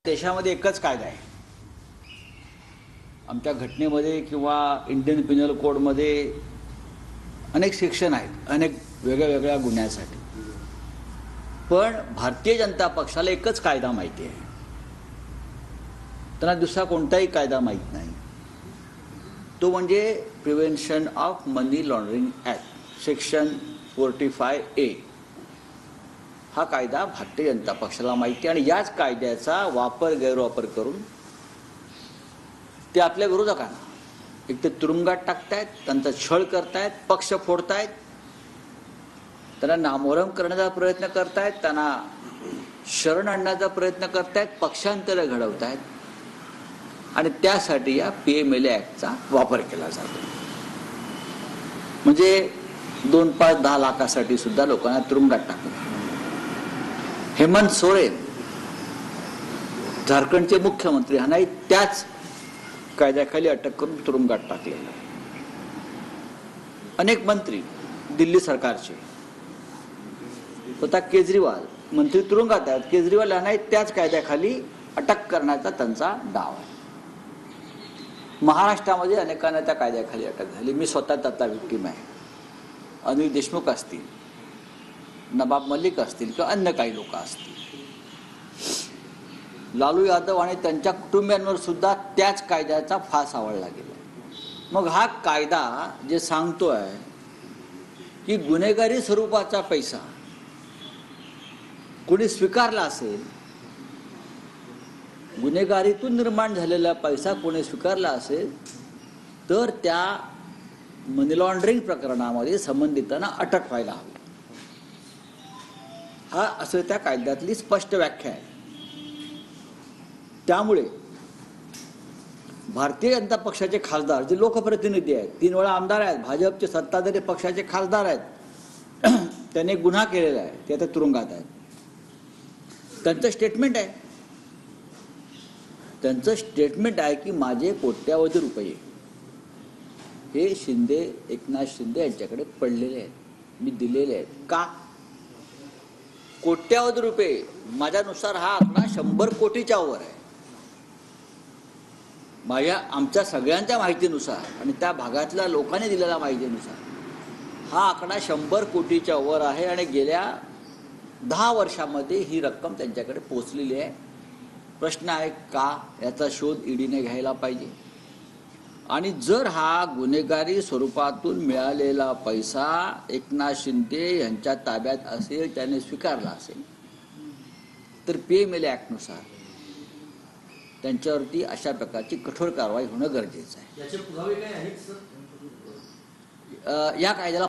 देशामध्ये एकच कायदा आहे. आमच्या घटनेमध्ये किंवा इंडियन पिनल कोडमध्ये अनेक सेक्शन आहेत, अनेक वेगळ्या गुन्ह्यासाठी. पण भारतीय जनता पक्षाला एकच कायदा माहिती आहे, त्यांना दुसरा कोणताही कायदा माहीत नाही. तो म्हणजे prevention of money laundering act section 45A. हा कायदा भारतीय जनता पक्षाला माहिती आहे आणि याच कायद्याचा गैरवापर करून ते आपल्या विरोधकांना एक ते तुरुंगात टाकतायत, त्यांचा छळ करतायत, पक्ष फोडतायत, त्यांना नामोहरम करण्याचा प्रयत्न करतायत, त्यांना शरण आणण्याचा प्रयत्न करतायत, पक्षांतर घडवतायत आणि त्यासाठी या PMLA ॲक्टचा वापर केला जातो. म्हणजे 2, 5, 10 लाखासाठी सुद्धा लोकांना तुरुंगात टाकलं. हेमंत सोरेन झारखंडचे मुख्यमंत्री ह्यांनाही त्याच कायद्याखाली अटक करून तुरुंगात टाकलेलं. अनेक मंत्री दिल्ली सरकारचे, स्वतः केजरीवाल मंत्री तुरुंगात आहेत. केजरीवाल यांनाही त्याच कायद्याखाली अटक करण्याचा त्यांचा डाव आहे. महाराष्ट्रामध्ये अनेकांना त्या कायद्याखाली अटक झाली. मी स्वतः त्याचा विक्टीम आहे. अनिल देशमुख असतील, नवाब मलिक असतील किंवा अन्य काही लोक असतील. लालू यादव आणि त्यांच्या कुटुंबियांवर सुद्धा त्याच कायद्याचा फास आवळला गेला. मग हा कायदा जे सांगतोय की गुन्हेगारी स्वरूपाचा पैसा कोणी स्वीकारला असेल, गुन्हेगारीतून निर्माण झालेला पैसा कोणी स्वीकारला असेल तर त्या मनी लॉन्ड्रिंग प्रकरणामध्ये संबंधितांना अटक व्हायला हवी. हा असं त्या कायद्यातली स्पष्ट व्याख्या आहे. त्यामुळे भारतीय जनता पक्षाचे खासदार जे लोकप्रतिनिधी आहेत, 3 वेळा आमदार आहेत, भाजपचे सत्ताधारी पक्षाचे खासदार आहेत, त्यांनी गुन्हा केलेला आहे, ते आता तुरुंगात आहेत. त्यांचं स्टेटमेंट आहे की माझे कोट्यावधी रुपये हे एकनाथ शिंदे यांच्याकडे पडलेले आहेत, मी दिलेले आहेत. का? कोट्यावधी रुपये, माझ्यानुसार हा आकडा 100 कोटीच्या वर आहे. आमच्या सगळ्यांच्या माहितीनुसार आणि त्या भागातल्या लोकांनी दिलेल्या माहितीनुसार हा आकडा 100 कोटीच्या वर आहे आणि गेल्या 10 वर्षामध्ये ही रक्कम त्यांच्याकडे पोहोचलेली आहे. प्रश्न आहे का? याचा शोध ईडीने घ्यायला पाहिजे. आणि जर हा गुन्हेगारी स्वरूपातून मिळालेला पैसा एकनाथ शिंदे यांच्या ताब्यात असेल, त्याने स्वीकारला असेल, तर PMLA ॲक्टनुसार त्यांच्यावरती अशा प्रकारची कठोर कारवाई होणं गरजेचं आहे. याचे पुरावे काय आहेत सर? या कायद्याला